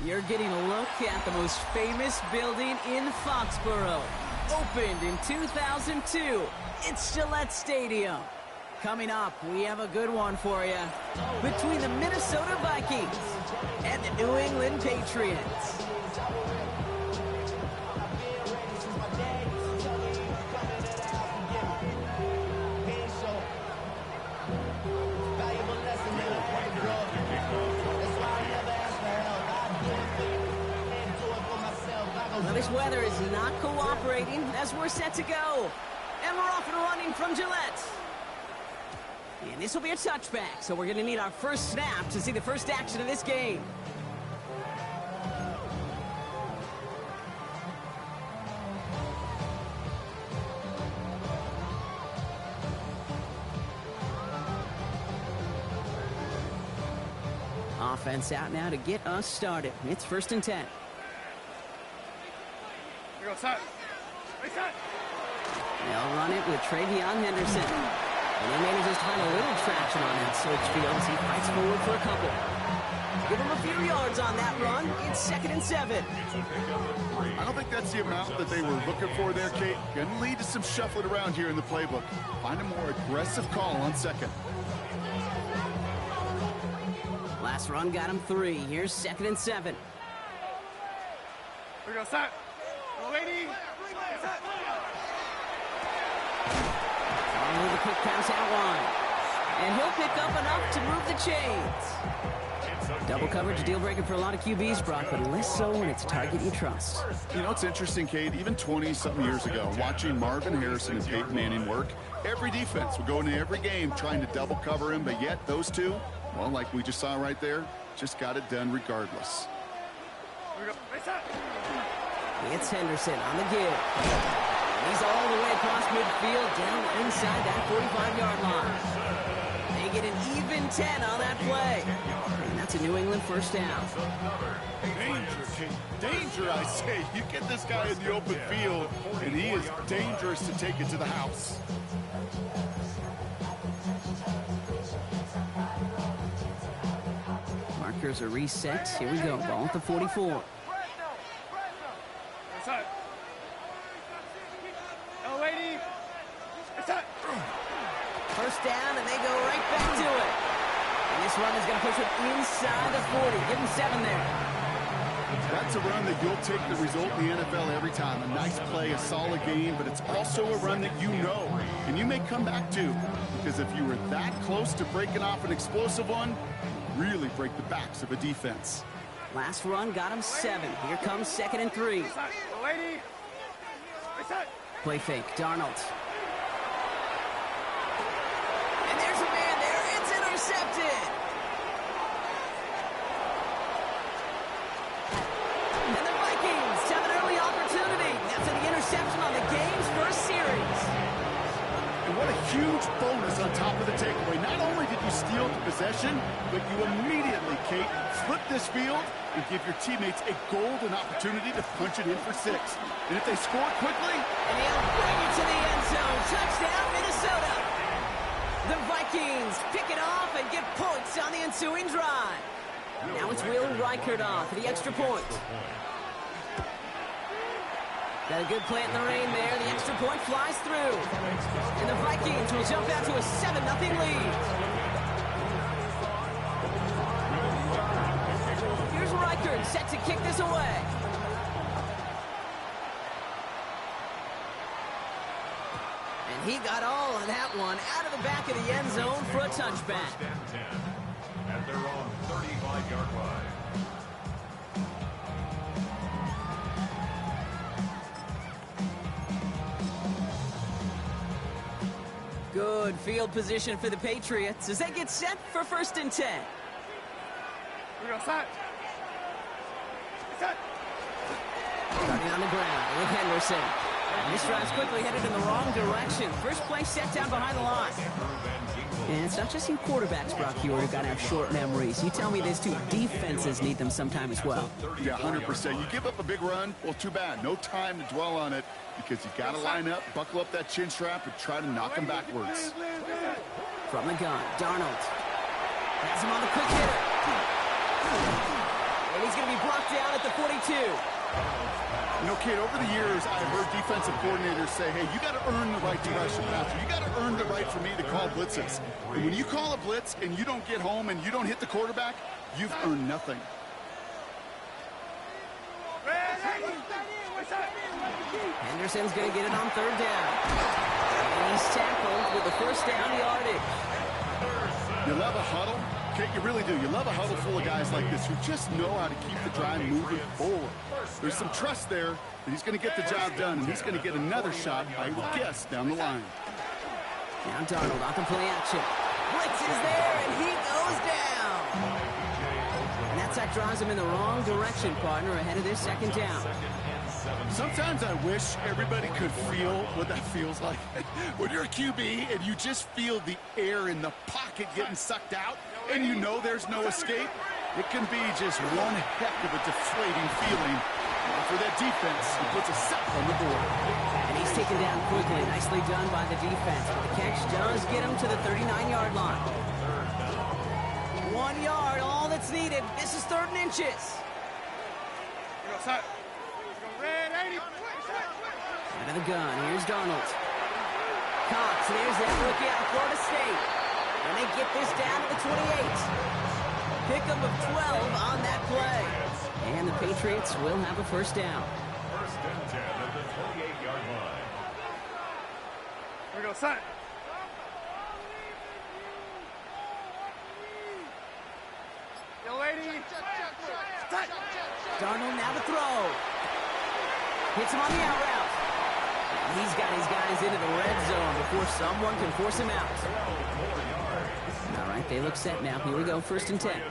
You're getting a look at the most famous building in Foxborough. Opened in 2002, it's Gillette Stadium. Coming up, we have a good one for you. Between the Minnesota Vikings and the New England Patriots. Well, this weather is not cooperating as we're set to go. And we're off and running from Gillette. And this will be a touchback, so we're going to need our first snap to see the first action of this game. Offense out now to get us started. It's 1st and 10. Here we go, set. Hey, set. They'll run it with Travion Henderson. And he manages to find a little traction on that search field as he fights forward for a couple. Give him a few yards on that run. It's 2nd and 7. I don't think that's the amount that they were looking for there, Kate. Going to lead to some shuffling around here in the playbook. Find a more aggressive call on 2nd. Last run got him 3. Here's 2nd and 7. Here we go, set. Go, lady. Set. Finally, the quick pass out wide. And he'll pick up enough to move the chains. Double coverage deal breaker for a lot of QBs, Brock, but less so when it's a target you trust. You know, it's interesting, Kate, even 20-something years ago, watching Marvin Harrison and Peyton Manning work, every defense would go into every game trying to double cover him, but yet those two, well, like we just saw right there, just got it done regardless. Here we go. Hey, set. It's Henderson on the give. He's all the way across midfield, down inside that 45-yard line. They get an even 10 on that play. And that's a New England first down. Danger, Kate. Danger, I say. You get this guy in the open field, and he is dangerous to take it to the house. Markers are reset. Here we go. Ball at the 44. Set. Go, lady. Set. First down, and they go right back to it. And this run is going to push it inside the 40. Give him 7 there. That's a run that you'll take the result in the NFL every time. A nice play, a solid game, but it's also a run that you know, and you may come back to, because if you were that close to breaking off an explosive one, you really break the backs of a defense. Last run got him 7. Here comes 2nd and 3. Set. Go, lady. Hey, set. Play fake, Darnold. And there's a man there. It's intercepted. And the Vikings have an early opportunity after the interception on the game's first series. And what a huge bonus on top of the takeaway. Not only did you steal the possession, but you immediately, Kate, flip this field and give your teammates a golden opportunity to punch it in for 6. And if they score quickly, And he'll bring it to the end zone. Touchdown, Minnesota. The Vikings pick it off and get points on the ensuing drive. Now it's Will Reichert off for the extra point. Got a good plant in the rain there. The extra point flies through. And the Vikings will jump out to a 7-0 lead. Here's Reichert set to kick this away. And he got all of that one out of the back of the end zone for a touchback. At their own 35-yard line. Good field position for the Patriots as they get set for 1st and 10. Here we go, set. Set. Starting on the ground with Henderson. And this drive's quickly headed in the wrong direction. First play set down behind the line. And it's not just you quarterbacks, Brock, who got to have short memories. You tell me this too. Defenses need them sometime as well. yeah, 100%. You give up a big run, well, too bad. No time to dwell on it because you got to line up, buckle up that chin strap, and try to knock them backwards. From the gun, Darnold. Has him on the quick hitter. And he's going to be blocked down at the 42. You know, kid, over the years, I've heard defensive coordinators say, hey, you got to earn the right to rush the passer. You got to earn the right for me to call blitzes. And when you call a blitz and you don't get home and you don't hit the quarterback, you've earned nothing. Henderson's going to get it on third down. And he's tackled with the first down yardage. You love a huddle? Okay, you really do. You love a huddle full of guys like this who just know how to keep the drive moving forward. There's some trust there that he's going to get the job done, and he's going to get another shot, I would guess, down the line. Now Darnold off the play action. Blitz is there, and he goes down. And that sack drives him in the wrong direction, partner, ahead of this second down. Sometimes I wish everybody could feel what that feels like. When you're a QB and you just feel the air in the pocket getting sucked out and you know there's no escape, it can be just one heck of a deflating feeling. For that defense, he puts a sack on the board. And he's taken down quickly. Nicely done by the defense. But the catch does get him to the 39-yard line. 1 yard, all that's needed. This is 3rd and inches. Out of the gun, here's Darnold. Cox, there's that rookie out of Florida State. And they get this down to the 28. Pickup of 12 on that play. And the Patriots will have a first down. First and 10 at the 28-yard line. Here we go, son. Yo, lady. Darnold now to throw. Hits him on the out route. He's got his guys into the red zone before someone can force him out. All right, they look set now. Here we go, 1st and 10.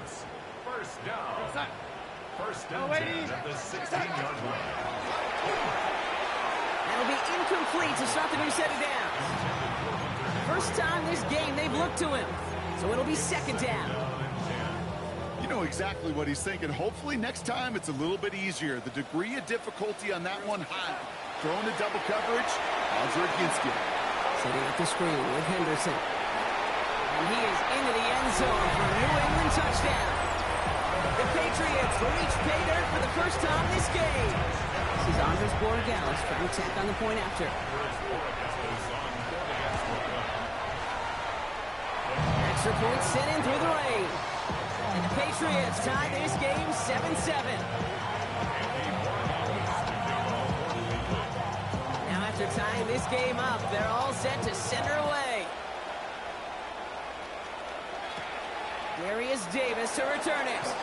First down. First and 10 at the 16-yard line. That'll be incomplete to start the new set of downs. First time this game they've looked to him. So it'll be 2nd down. You know exactly what he's thinking. Hopefully next time it's a little bit easier. The degree of difficulty on that one high. Throwing to double coverage, odds are against you. Sitting at the screen with Henderson. And he is into the end zone for a New England touchdown. The Patriots reach pay dirt for the first time this game. This is Andres Borregales trying to tack on the point after. Extra point sent in through the rain. And the Patriots tie this game 7-7. Now after tying this game up, they're all set to center away. Darius Davis to return it.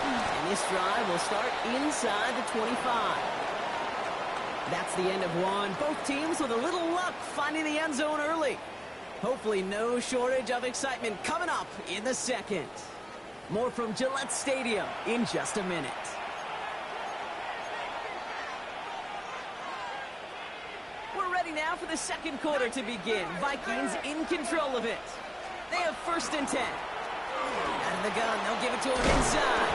And this drive will start inside the 25. That's the end of one. Both teams with a little luck finding the end zone early. Hopefully no shortage of excitement coming up in the second. More from Gillette Stadium in just a minute. We're ready now for the second quarter to begin. Vikings in control of it. They have 1st and 10. Out of the gun, they'll give it to him inside.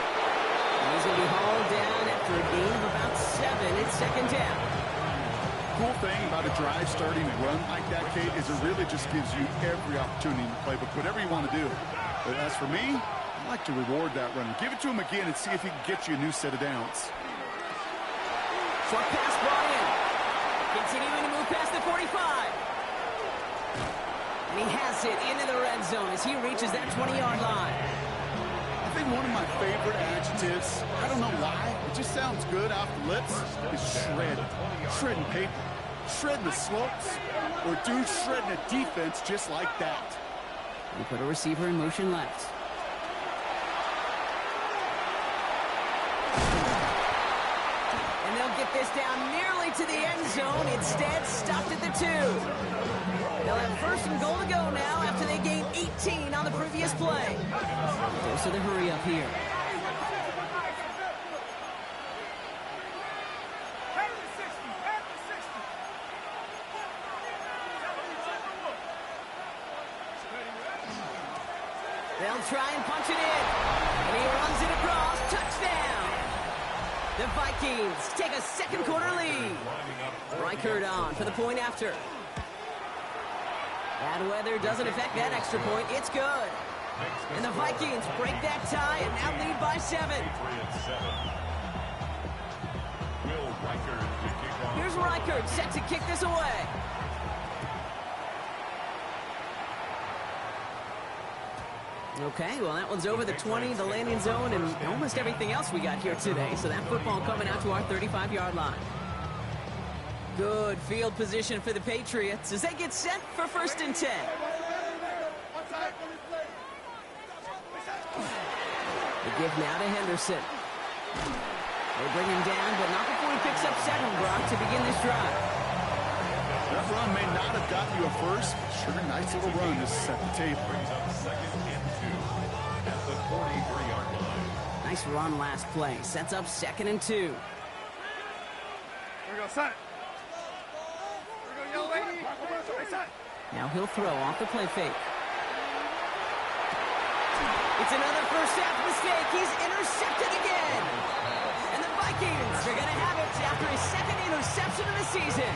And he's going to be hauled down after a gain of about 7. It's 2nd down. Cool thing about a drive starting to run like that, Kate, is it really just gives you every opportunity to play, but whatever you want to do. But as for me, I like to reward that runner. Give it to him again and see if he can get you a new set of downs. Short pass brought in. Continuing to move past the 45. And he has it into the red zone as he reaches that 20-yard line. I think one of my favorite adjectives, I don't know why, it just sounds good off the lips, is shred. Shredding paper, shredding the slopes, or dude shredding a defense just like that. We put a receiver in motion left. And they'll get this down nearly to the end zone. Instead, stopped at the 2. They'll have 1st and goal to go now after they gained 18 on the previous play. Goes to the hurry up here. They'll try and punch it in. And he runs it across. Touchdown. The Vikings take a second quarter lead. Reichert on for the point after. Bad weather doesn't affect that extra point. It's good. And the Vikings break that tie and now lead by 7. Here's Reichert set to kick this away. Okay, well, that one's over the 20, the landing zone, and almost everything else we got here today. So that football coming out to our 35-yard line. Good field position for the Patriots as they get set for 1st and 10. The give now to Henderson. They bring him down, but not before he picks up 7, Brock, to begin this drive. That run may not have gotten you a first, but sure, nice little run to set the table. Nice run last play. Sets up 2nd and 2. Here we go, son. Here we go, young lady. Hey, son. Now he'll throw off the play fake. It's another first half mistake. He's intercepted again. And the Vikings are going to have it after his 2nd interception of the season.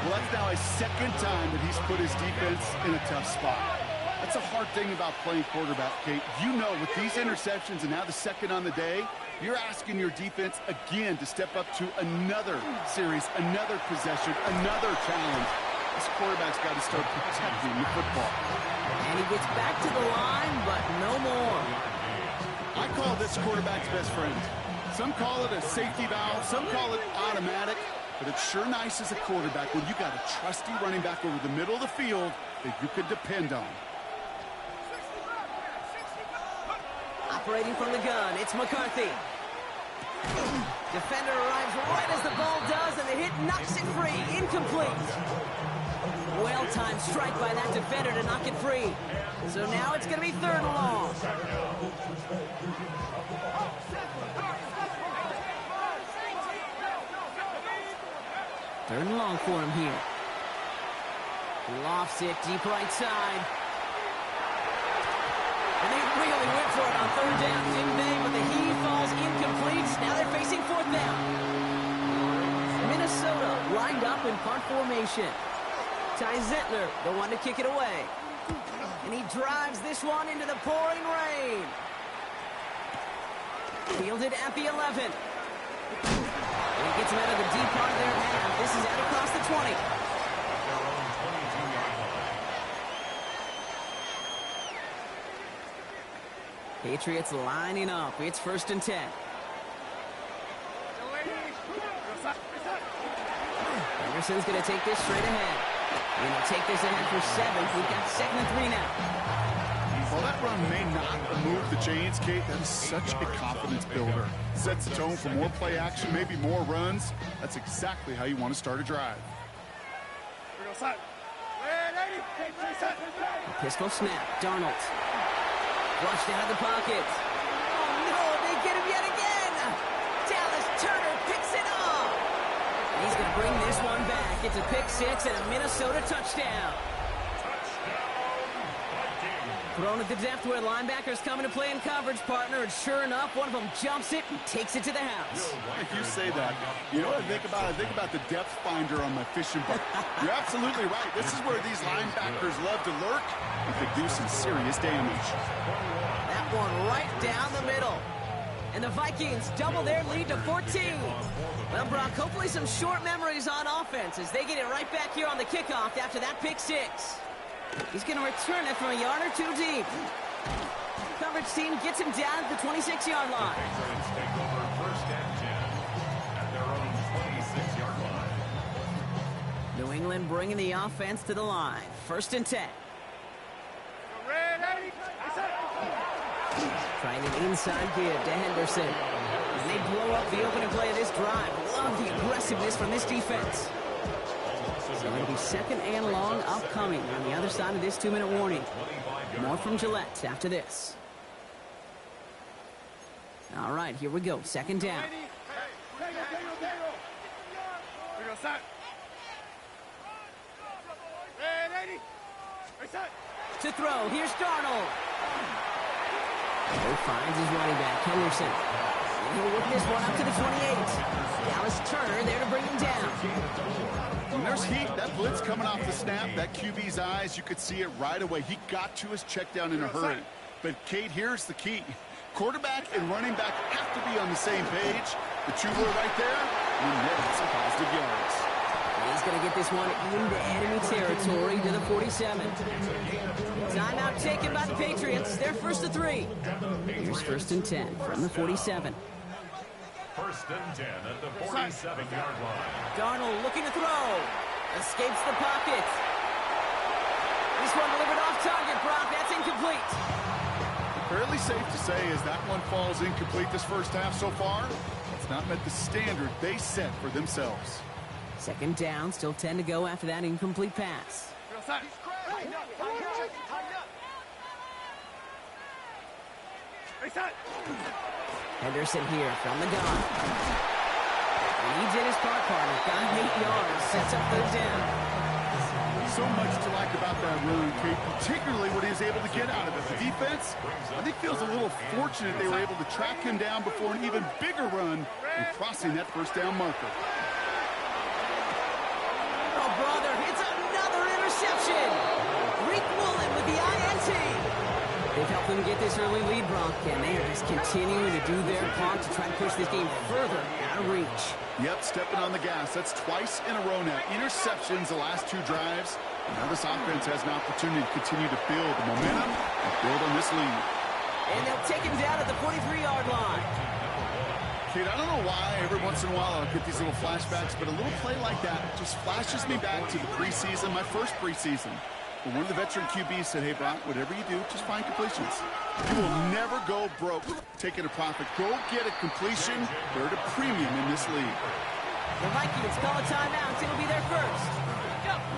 Well, that's now his 2nd time that he's put his defense in a tough spot. That's a hard thing about playing quarterback, Kate. You know, with these interceptions and now the 2nd on the day, you're asking your defense again to step up to another series, another possession, another challenge. This quarterback's got to start protecting the football. And he gets back to the line, but no more. I call this quarterback's best friend. Some call it a safety valve, some call it automatic, but it's sure nice as a quarterback when you got a trusty running back over the middle of the field that you could depend on. Operating from the gun, it's McCarthy. Defender arrives right as the ball does, and the hit knocks it free. Incomplete. Well-timed strike by that defender to knock it free. So now it's going to be 3rd and long. 3rd and long for him here. Lofts it deep right side. And they really went for it on 3rd down, didn't they? But the heave falls incomplete. Now they're facing 4th down. Minnesota lined up in punt formation. Ty Zentner, the one to kick it away. And he drives this one into the pouring rain. Fielded at the 11. And he gets him out of the deep part of their half. This is out across the 20. Patriots lining up. It's 1st and 10. Anderson's going to take this straight ahead. And he'll take this ahead for 7. We've got 2nd and 3 now. While that run may not remove the chains, Kate, that is such a confidence builder. Sets the tone for more play action, maybe more runs. That's exactly how you want to start a drive. Here we go, son. Pistol snap. Darnold. Flushed out of the pocket. Oh, no, they get him yet again. Dallas Turner picks it off. He's going to bring this one back. It's a pick 6 and a Minnesota touchdown. Thrown at the depth where linebackers come into play in coverage, partner, and sure enough, one of them jumps it and takes it to the house. If you say that, you know what I think about? I think about the depth finder on my fishing boat. You're absolutely right. This is where these linebackers love to lurk and could do some serious damage. That one right down the middle. And the Vikings double their lead to 14. Well, Brock, hopefully some short memories on offense as they get it right back here on the kickoff after that pick 6. He's going to return it from a yard or 2 deep. Coverage team gets him down at the 26-yard line. Patriots take over 1st and 10 at their own 26-yard line. New England bringing the offense to the line. 1st and 10. Trying an inside give to Henderson. And they blow up the opening play of this drive. Love the aggressiveness from this defense. So it'll be 2nd and long upcoming on the other side of this 2-minute warning. More from Gillette after this. All right, here we go. 2nd down. To throw, here's Darnold. He finds his running back, Henderson. And he'll whip this one up to the 28. Dallas Turner there to bring him down. When there's heat, that blitz coming off the snap, that QB's eyes, you could see it right away. He got to his check down in a hurry. But, Kate, here's the key. Quarterback and running back have to be on the same page. The two were right there, and netted some positive yards. He's going to get this one into enemy territory to the 47. Timeout taken by the Patriots. They're first to 3. Here's first and 10 from the 47. First and 10 at the 47-yard line. Darnold looking to throw. Escapes the pocket. This one delivered off target, Brock. That's incomplete. Fairly safe to say as that one falls incomplete this first half so far. It's not met the standard they set for themselves. Second down, still 10 to go after that incomplete pass. Henderson here from the gun. And he did his part, partner. Got 8 yards, sets up third down. So much to like about that run, Kate, particularly what he was able to get out of it. The defense, I think, feels a little fortunate they were able to track him down before an even bigger run and crossing that first down marker. Oh, brother, it's another interception. Reek Woolen with the INT. They've helped them get this early lead, Brock, and they are just continuing to do their part to try to push this game further out of reach. Yep, stepping on the gas. That's twice in a row now. Interceptions the last 2 drives. Now this offense has an opportunity to continue to build the momentum and build on this lead. And they'll take him down at the 43-yard line. Kate, I don't know why every once in a while I'll get these little flashbacks, but a little play like that just flashes me back to the preseason, my first preseason. When one of the veteran QBs said, hey, Brock, whatever you do, just find completions. You will never go broke taking a profit. Go get a completion. They're at a premium in this league. The Vikings call a timeout. It'll be their first.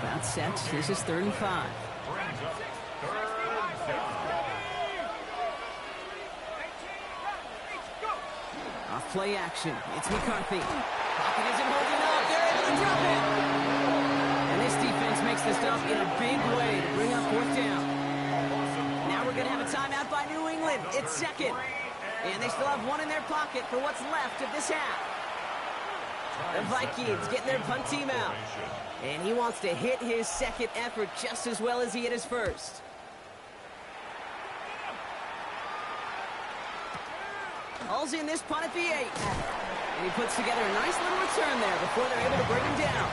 About set. This is 3rd and 5. Off play action. It's McCarthy. Pocket isn't holding up. They're able to drop it. And this defense makes the stop in a big way to bring up 4th down. Now we're going to have a timeout by New England. It's second. And they still have one in their pocket for what's left of this half. The Vikings getting their punt team out. And he wants to hit his second effort just as well as he hit his first. Hauls in this punt at the 8. And he puts together a nice little return there before they're able to bring him down.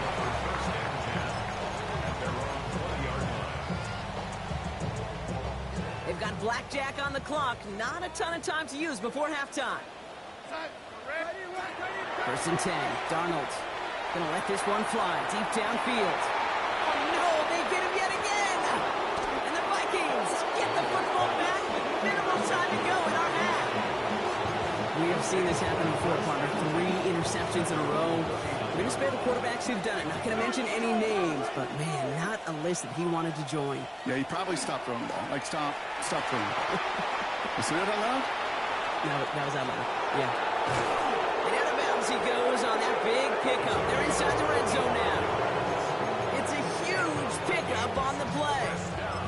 They've got blackjack on the clock. Not a ton of time to use before halftime. First and 10. Darnold gonna let this one fly deep downfield. Oh no, they get him yet again. And the Vikings get the football back with minimal time to go in our half. We have seen this happen before, partner. 3 interceptions in a row. We're gonna spare the quarterbacks who've done it. Not gonna mention any names, but man, not a list that he wanted to join. Yeah, he probably stopped throwing the ball. Like, stop throwing the ball. You say that out loud? No, that was out loud. Yeah. And out of bounds he goes on that big pickup. They're inside the red zone now. It's a huge pickup on the play.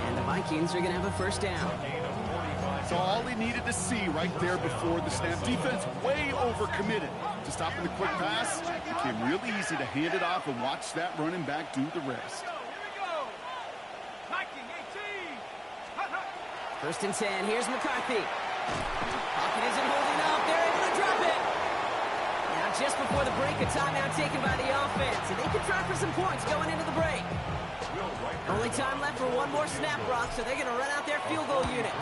And the Vikings are going to have a first down. So all he needed to see right there before the snap. Defense way overcommitted to stopping the quick pass. It became really easy to hand it off and watch that running back do the rest. First and 10. Here's McCarthy. Pocket isn't holding up. They're able to drop it. Now just before the break, a timeout taken by the offense. And they can try for some points going into the break. Only time left for one more snap, Brock, so they're going to run out their field goal unit.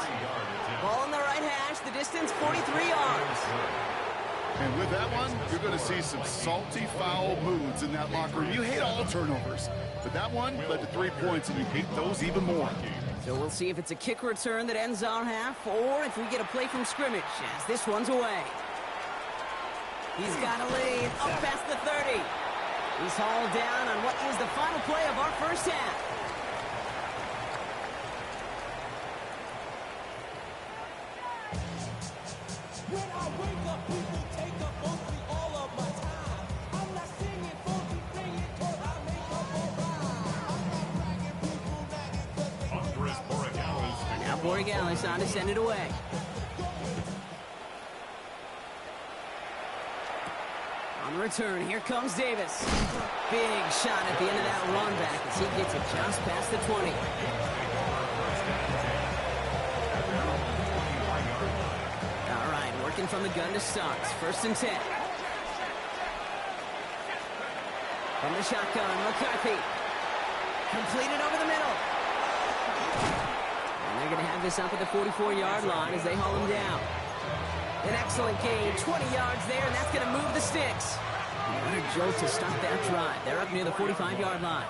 Ball on the right hash, the distance 43 yards. And with that one, you're going to see some salty, foul moods in that locker room. You hate all turnovers, but that one led to 3 points, and you hate those even more. So we'll see if it's a kick return that ends our half, or if we get a play from scrimmage, as this one's away. He's got a lead up past the 30. He's hauled down on what is the final play of our first half. When I wake up, people take up mostly all of my time. I'm not singing, funky, singing, 'cause I make up a rhyme. I'm not bragging, people nagging, 'cause they Andres Borregales. Now Borregales on to send it away. On the return, here comes Davis. Big shot at the end of that run back as he gets it just past the 20. All right, working from the gun to start. 1st and 10. From the shotgun, McCarthy. Completed over the middle. And they're going to have this up at the 44-yard line as they haul him down. An excellent gain, 20 yards there, and that's going to move the sticks. What a jolt to start that drive. They're up near the 45-yard line.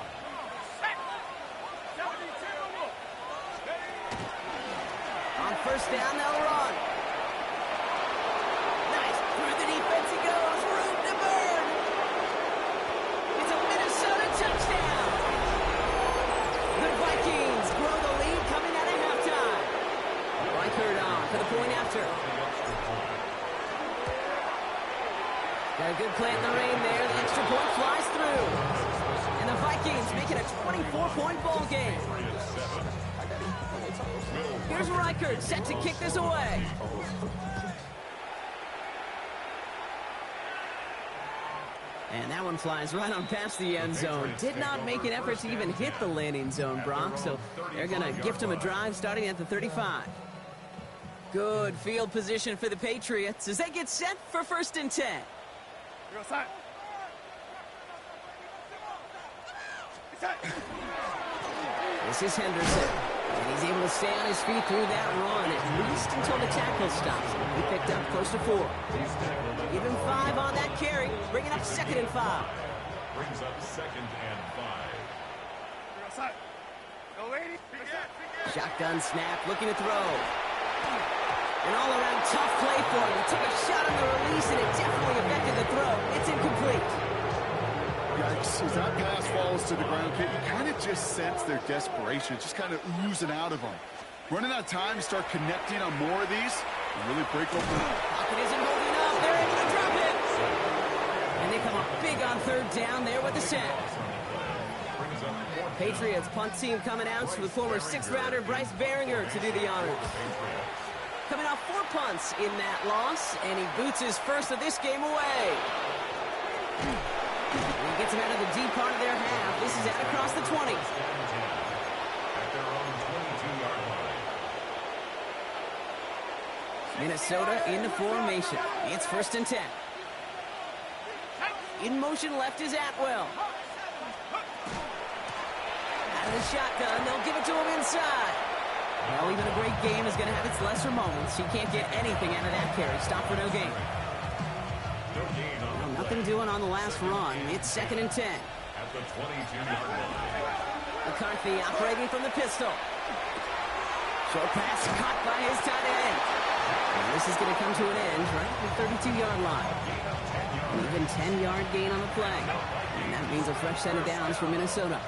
On 1st down, they'll run. Nice. Through the defense he goes. Room to burn. It's a Minnesota touchdown. The Vikings grow the lead coming out of halftime. Reichert on for the point after. Got a good play in the rain there. The extra point flies through. And the Vikings make it a 24-point ball game. Here's Reichert set to kick this away. And that one flies right on past the end zone. Did not make an effort to even hit the landing zone, Brock. So they're going to gift him a drive starting at the 35. Good field position for the Patriots as they get set for 1st and 10. This is Henderson, and he's able to stay on his feet through that run, at least until the tackle stops. He picked up close to 4. Even 5 on that carry, bringing up 2nd and 5. Brings up 2nd and 5. Shotgun snap, looking to throw. An all-around tough play for him. He took a shot on the release, and it definitely affected the throw. It's incomplete. Yikes, as that pass falls to the ground, Kate, you kind of just sense their desperation, just kind of oozing out of them. Running out of time to start connecting on more of these and really break open. Pocket isn't holding up. They're able to drop it. And they come up big on 3rd down there with the sack. Patriots punt team coming out with former 6th-rounder Bryce Behringer to do the honors. Coming off 4 punts in that loss, and he boots his first of this game away. And he gets him out of the deep part of their half. This is out across the 20. At their own 22-yard line. Minnesota into formation. It's 1st and 10. In motion left is Atwell. Out of the shotgun, they'll give it to him inside. Well, even a great game is going to have its lesser moments. He can't get anything out of that carry. Stop for no gain. Well, nothing doing on the last run. It's 2nd and 10. At the 22-yard line. McCarthy operating from the pistol. Short pass caught by his tight end. And this is going to come to an end right at the 32-yard line. An even 10-yard gain on the play. And that means a fresh set of downs for Minnesota.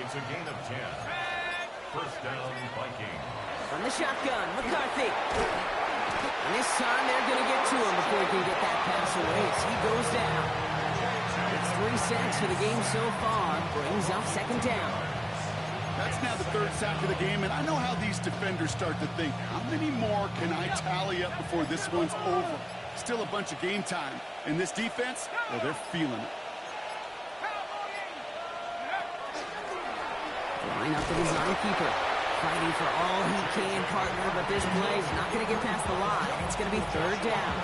It's a gain of 10. 1st down, Vikings. From the shotgun, McCarthy. And this time they're going to get to him before he can get that pass away. So he goes down. It's 3 sacks for the game so far. Brings up 2nd down. That's now the 3rd sack of the game, and I know how these defenders start to think, how many more can I tally up before this one's over? Still a bunch of game time. And this defense, well, they're feeling it. Line up the design keeper. Fighting for all he can, partner, but this play's not going to get past the line. It's going to be 3rd down.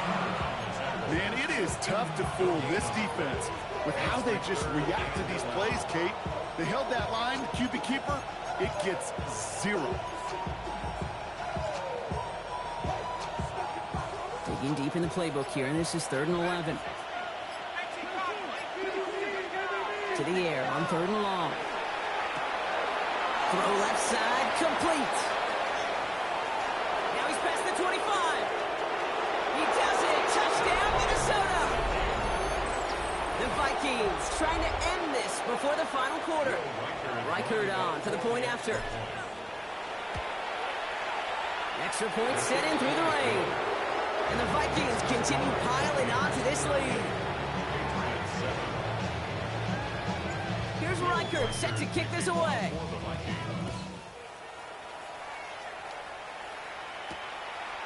Man, it is tough to fool this defense with how they just react to these plays, Kate. They held that line, QB keeper, it gets 0. Digging deep in the playbook here, and this is 3rd and 11. To the air on 3rd and long. Throw left side, complete. Now he's past the 25. He does it. Touchdown, Minnesota. The Vikings trying to end this before the final quarter. Reichert on for the point after. Extra point set in through the rain. And the Vikings continue piling on to this lead. Here's Reichert set to kick this away.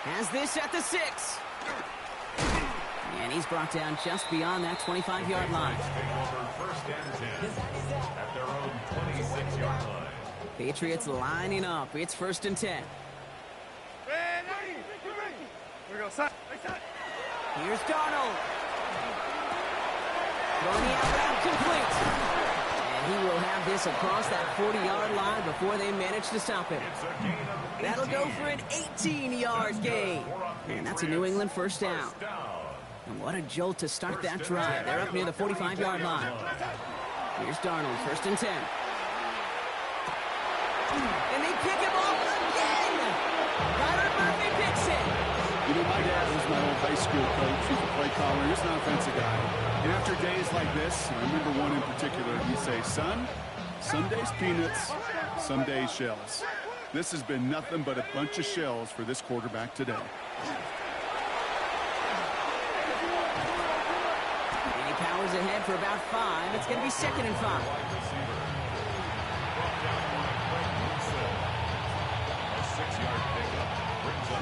Has this at the 6. And he's brought down just beyond that 25-yard line. First and 10 at their own 26-yard line. Patriots lining up. It's 1st and 10. We go side. Here's Darnold. Throwing the out route complete. And he will have this across that 40-yard line before they manage to stop him. That'll go for an 18-yard gain. And that's a New England first down. And what a jolt to start that drive. They're up near the 45-yard line. Here's Darnold, 1st and 10. And they pick him off again. Byron Murphy picks it. You know, my dad was my old high school coach. He's a play caller. He's an offensive guy. And after days like this, I remember one in particular, he'd say, son, some days peanuts, some days shells. This has been nothing but a bunch of shells for this quarterback today. And he powers ahead for about 5. It's going to be 2nd and 5.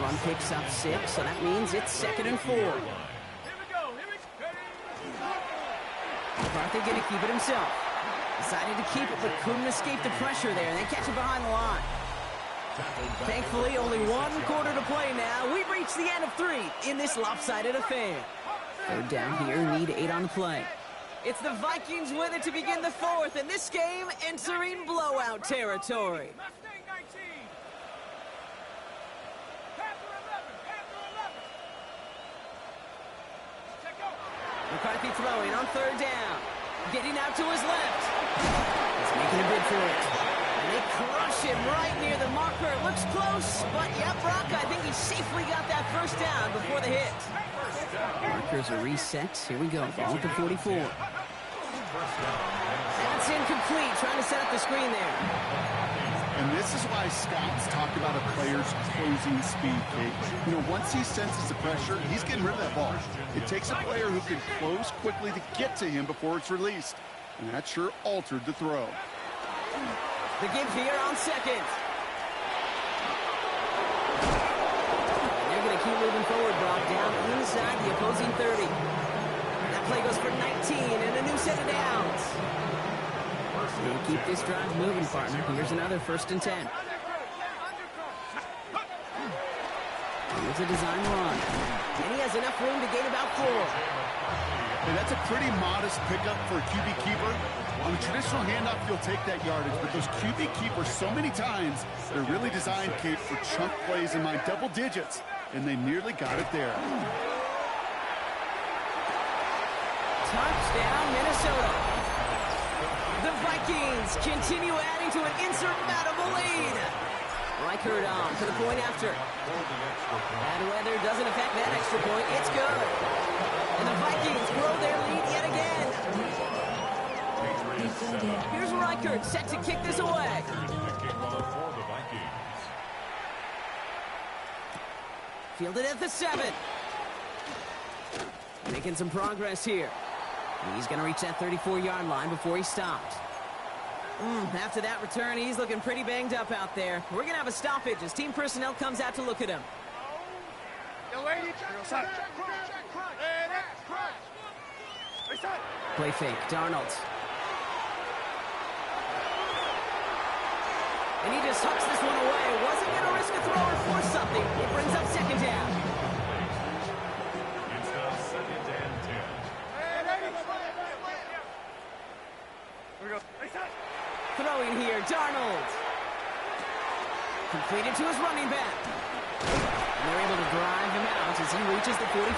Run picks up 6, so that means it's 2nd and 4. McCarthy going to keep it himself. Decided to keep it, but couldn't escape the pressure there, and they catch it behind the line. Thankfully, only 1 quarter to play now. We've reached the end of 3 in this lopsided affair. 3rd down here, need 8 on the play. It's the Vikings with it to begin the 4th, and this game entering blowout territory. McCarthy throwing on 3rd down. Getting out to his left. He's making a bid for it. And they crush him right near the marker. Looks close, but yeah, Brock, I think he safely got that 1st down before the hit. Markers are reset. Here we go. Ball at the 44. That's incomplete. Trying to set up the screen there. And this is why scouts talk about a player's closing speed, Kate. You know, once he senses the pressure, he's getting rid of that ball. It takes a player who can close quickly to get to him before it's released. And that sure altered the throw. The give here on 2nd. And they're going to keep moving forward, Brock, down inside the opposing 30. That play goes for 19 and a new set of downs. They'll keep this drive moving, partner. Here's another 1st and 10. Here's a design run. And he has enough room to gain about 4. And that's a pretty modest pickup for a QB keeper. On a traditional handoff, you'll take that yardage, but those QB keepers, so many times, they're really designed, Kate, for chunk plays in my double digits, and they nearly got it there. Touchdown, Minnesota. The Vikings continue adding to an insurmountable lead. Reichert on for the point after. Bad weather doesn't affect that extra point. It's good. And the Vikings grow their lead yet again. Here's Reichert set to kick this away. Fielded at the 7. Making some progress here. He's going to reach that 34-yard line before he stopped. After that return, he's looking pretty banged up out there. We're going to have a stoppage as team personnel comes out to look at him. Play fake, Darnold. And he just hucks this one away. Wasn't going to risk a throw or force something. It brings up 2nd down. It's now 2nd and 10. Throwing here, Darnold. Completed to his running back. And they're able to drive him out as he reaches the 45.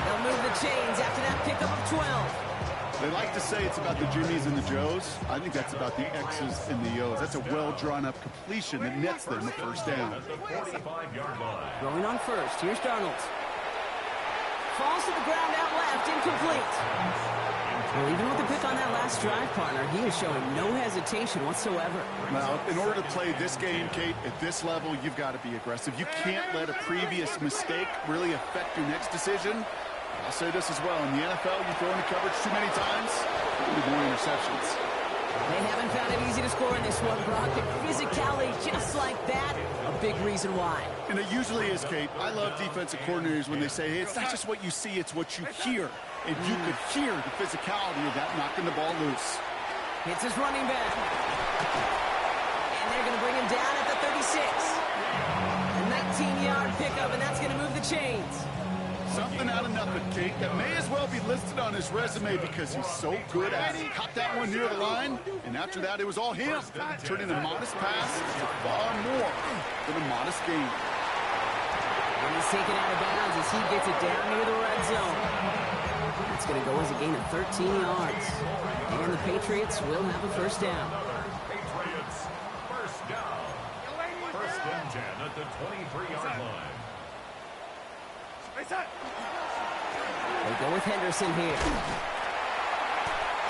They'll move the chains after that pickup of 12. They like to say it's about the Jimmies and the Joes. I think that's about the X's and the O's. That's a well-drawn-up completion that nets them the 1st down. At the 45-yard line. Going on 1st, here's Darnold. Falls to the ground out left, incomplete. Well, even with the pick on that last drive, partner, he was showing no hesitation whatsoever. Now, in order to play this game, Kate, at this level, you've got to be aggressive. You can't let a previous mistake really affect your next decision. I'll say this as well. In the NFL, you throw into coverage too many times, you'll be more interceptions. They haven't found it easy to score in this one, Brock. And physicality just like that, a big reason why. And it usually is, Kate. I love defensive coordinators when they say, hey, it's not just what you see, it's what you hear. And you could hear the physicality of that knocking the ball loose. Hits his running back. And they're going to bring him down at the 36. A 19-yard pickup, and that's going to move the chains. Something out of nothing, Kate, that may as well be listed on his resume because he's so good at it. Caught that one near the line, and after that, it was all him, turning a modest pass into far more than a modest gain. And he's taken out of bounds as he gets it down near the red zone. It's going to go as a gain of 13 yards. And the Patriots will have a first down. Patriots, first down. First and 10 at the 23-yard line. They go with Henderson here.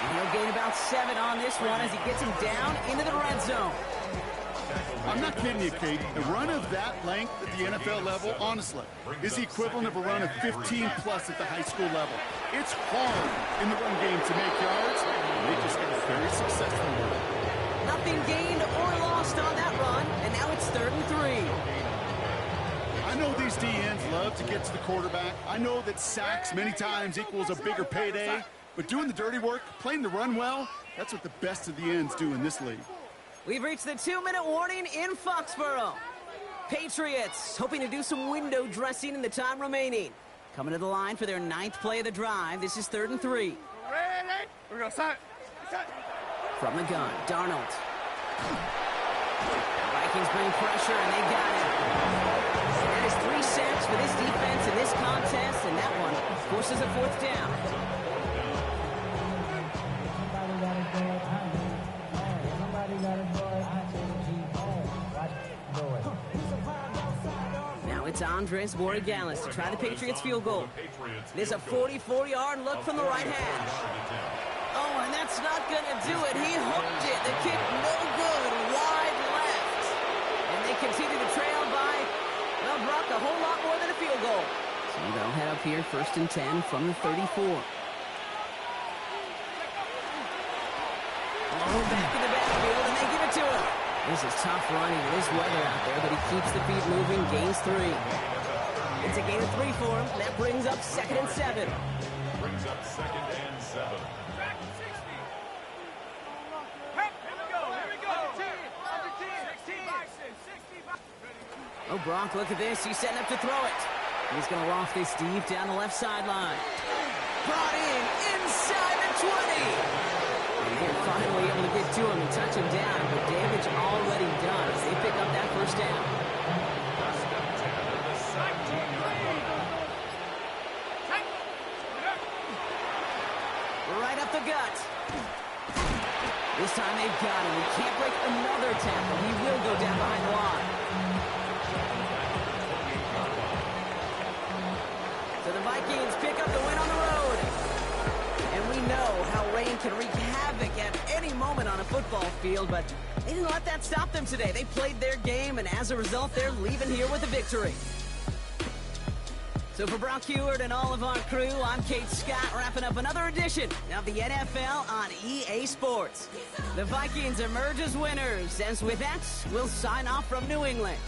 And he'll gain about 7 on this one as he gets him down into the red zone. I'm not kidding you, Kate. A run of that length at the NFL level, honestly, is the equivalent of a run of 15-plus at the high school level. It's hard in the run game to make yards, and they just got very successful with it. Nothing gained or lost on that run, and now it's 3rd and 3. I know these DNs love to get to the quarterback. I know that sacks many times equals a bigger payday, but doing the dirty work, playing the run well, that's what the best of the ends do in this league. We've reached the 2-minute warning in Foxborough. Patriots hoping to do some window dressing in the time remaining. Coming to the line for their 9th play of the drive. This is 3rd and 3. Ready? We're going to start. From the gun, Darnold. Vikings bring pressure, and they got it. That is 3 sacks for this defense in this contest, and that one forces a 4th down. Now it's Andres Borregales to try the Patriots field goal. There's a 44-yard look from the right hash. Oh, and that's not going to do it. He hooked it. The kick no good, wide left. And they continue to trail by, well, Brock, a whole lot more than a field goal. So they'll head up here 1st and 10 from the 34. Oh, back in the backfield, and they give it to him. This is tough running. It is weather out there, but he keeps the feet moving, gains 3. It's a gain of 3 for him. That brings up 2nd and 7. Brings up 2nd and 7. Oh, Brock, look at this. He's setting up to throw it. He's going to loft this deep down the left sideline. Brought in inside the 20. And they're finally able to get to him and touch him down, but damage already done as they pick up that first down. First and 10 at the 17-yard line. Right up the gut. This time they've got him. He can't break another tackle. He will go down behind the line. So the Vikings pick up the win on the road. And we know how rain can wreak havoc at any moment on a football field, but they didn't let that stop them today. They played their game, and as a result, they're leaving here with a victory. So for Brock Heward and all of our crew, I'm Kate Scott, wrapping up another edition of the NFL on EA Sports. The Vikings emerge as winners, as with that, we'll sign off from New England.